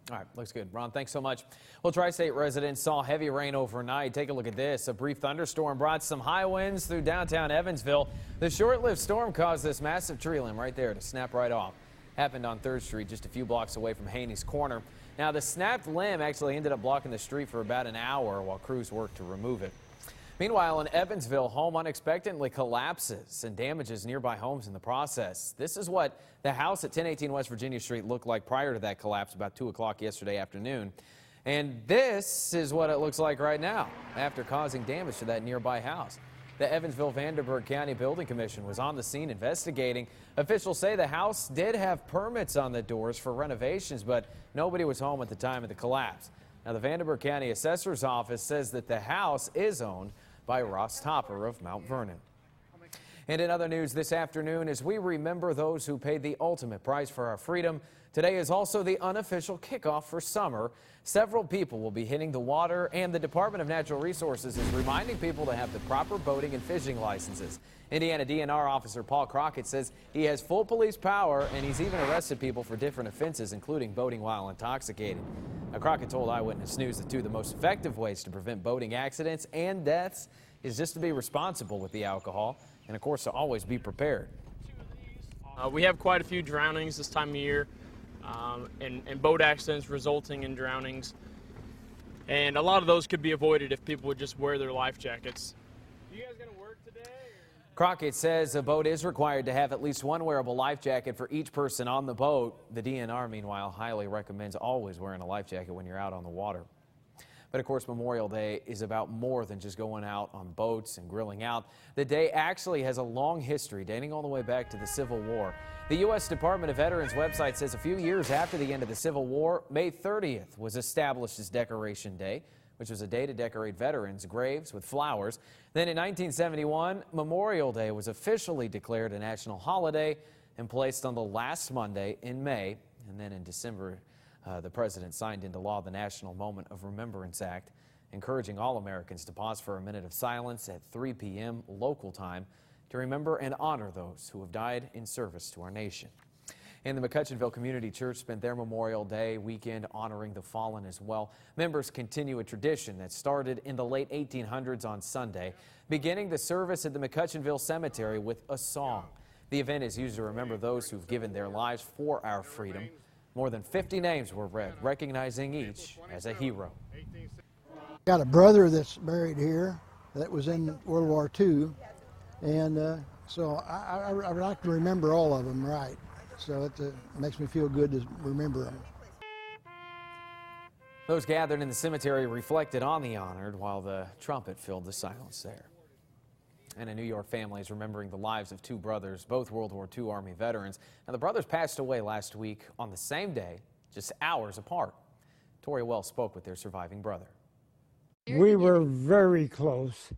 All right, looks good. Ron, thanks so much. Well, Tri-State residents saw heavy rain overnight. Take a look at this. A brief thunderstorm brought some high winds through downtown Evansville. The short-lived storm caused this massive tree limb right there to snap right off. Happened on 3rd Street, just a few blocks away from Haney's Corner. Now, the snapped limb actually ended up blocking the street for about an hour while crews worked to remove it. Meanwhile, in Evansville, home unexpectedly collapses and damages nearby homes in the process. This is what the house at 1018 West Virginia Street looked like prior to that collapse about 2 o'clock yesterday afternoon. And this is what it looks like right now after causing damage to that nearby house. The Evansville-Vanderburgh County Building Commission was on the scene investigating. Officials say the house did have permits on the doors for renovations, but nobody was home at the time of the collapse. Now, the Vanderburgh County Assessor's Office says that the house is owned by Ross Topper of Mount Vernon. And in other news this afternoon, as we remember those who paid the ultimate price for our freedom, today is also the unofficial kickoff for summer. Several people will be hitting the water, and the Department of Natural Resources is reminding people to have the proper boating and fishing licenses. Indiana DNR officer Paul Crockett says he has full police power, and he's even arrested people for different offenses, including boating while intoxicated. Now, Crockett told Eyewitness News that two of the most effective ways to prevent boating accidents and deaths is just to be responsible with the alcohol and, of course, to always be prepared. We have quite a few drownings this time of year and boat accidents resulting in drownings. And a lot of those could be avoided if people would just wear their life jackets. You guys gonna work today? Crockett says a boat is required to have at least one wearable life jacket for each person on the boat. The DNR, meanwhile, highly recommends always wearing a life jacket when you're out on the water. But of course, Memorial Day is about more than just going out on boats and grilling out. The day actually has a long history dating all the way back to the Civil War. The U.S. Department of Veterans website says a few years after the end of the Civil War, May 30th was established as Decoration Day, which was a day to decorate veterans' graves with flowers. Then in 1971, Memorial Day was officially declared a national holiday and placed on the last Monday in May. And then in December, the president signed into law the National Moment of Remembrance Act, encouraging all Americans to pause for a minute of silence at 3 p.m. local time to remember and honor those who have died in service to our nation. And the McCutcheonville Community Church spent their Memorial Day weekend honoring the fallen as well. Members continue a tradition that started in the late 1800s on Sunday, beginning the service at the McCutcheonville Cemetery with a song. The event is used to remember those who've given their lives for our freedom. More than 50 names were read, recognizing each as a hero. Got a brother that's buried here that was in World War II, and so I like to remember all of them right. So it makes me feel good to remember them. Those gathered in the cemetery reflected on the honored while the trumpet filled the silence there. And a New York family is remembering the lives of two brothers, both World War II Army veterans. Now, the brothers passed away last week on the same day, just hours apart. Tori Wells spoke with their surviving brother. We were very close,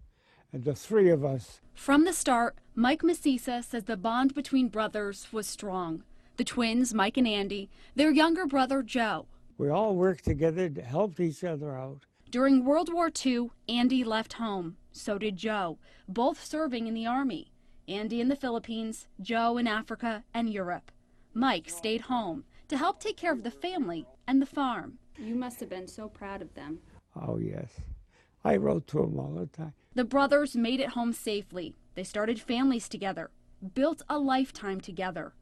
and the three of us. From the start, Mike Masisa says the bond between brothers was strong. The twins, Mike and Andy, their younger brother, Joe. We all worked together to help each other out. During World War II, Andy left home. So did Joe, both serving in the Army. Andy in the Philippines, Joe in Africa and Europe. Mike stayed home to help take care of the family and the farm. You must have been so proud of them. Oh, yes. I wrote to them all the time. The brothers made it home safely. They started families together, built a lifetime together.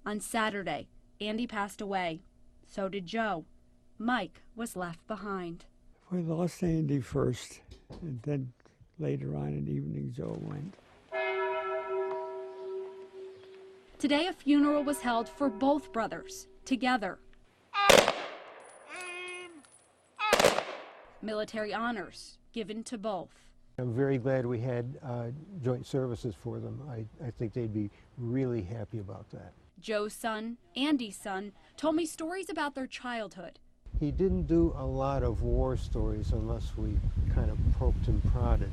On Saturday, Andy passed away. So did Joe. Mike was left behind. We lost Andy first, and then later on in the evening, Joe went. Today, a funeral was held for both brothers, together. Military honors given to both. I'm very glad we had joint services for them. I think they'd be really happy about that. Joe's son, Andy's son, told me stories about their childhood. He didn't do a lot of war stories unless we kind of poked and prodded.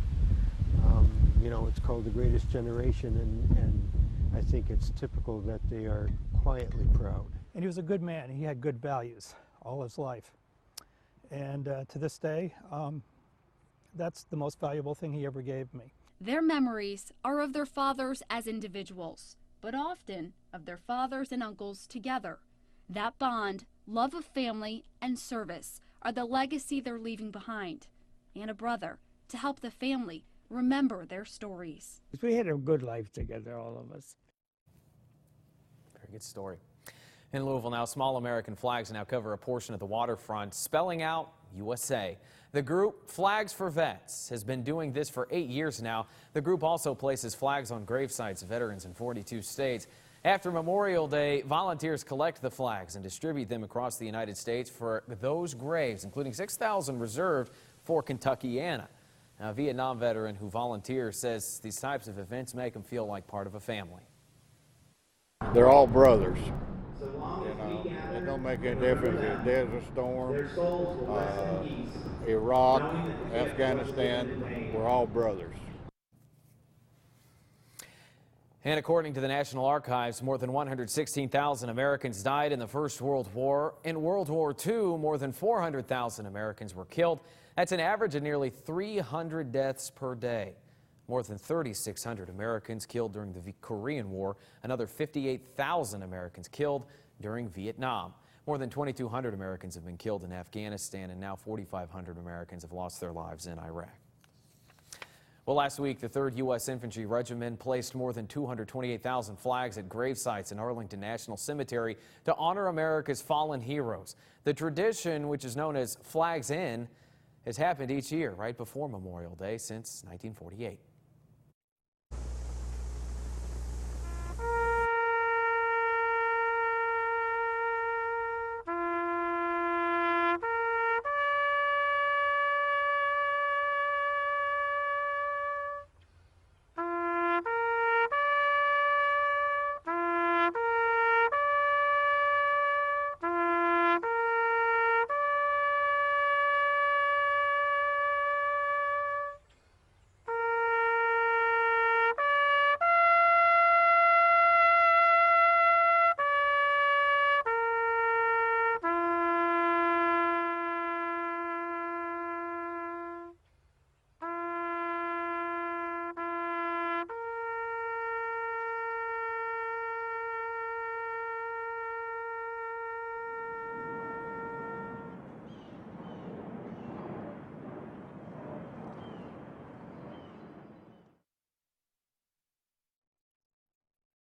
You know, it's called The Greatest Generation, and I think it's typical that they are quietly proud. And he was a good man. He had good values all his life. And to this day, that's the most valuable thing he ever gave me. Their memories are of their fathers as individuals, but often of their fathers and uncles together. That bond love of family, and service are the legacy they're leaving behind, and a brother to help the family remember their stories. We had a good life together, all of us. Very good story. In Louisville now, small American flags now cover a portion of the waterfront, spelling out USA. The group Flags for Vets has been doing this for 8 years now. The group also places flags on gravesites of veterans in 42 states. After Memorial Day, volunteers collect the flags and distribute them across the United States for those graves, including 6,000 reserved for Kentuckiana. Now, a Vietnam veteran who volunteers says these types of events make him feel like part of a family. They're all brothers. You know, it don't make any difference if there's a storm, Iraq, Afghanistan, we're all brothers. And according to the National Archives, more than 116,000 Americans died in the First World War. In World War II, more than 400,000 Americans were killed. That's an average of nearly 300 deaths per day. More than 3,600 Americans killed during the Korean War. Another 58,000 Americans killed during Vietnam. More than 2,200 Americans have been killed in Afghanistan, and now 4,500 Americans have lost their lives in Iraq. Well, last week, the 3rd U.S. Infantry Regiment placed more than 228,000 flags at grave sites in Arlington National Cemetery to honor America's fallen heroes. The tradition, which is known as Flags In, has happened each year right before Memorial Day since 1948.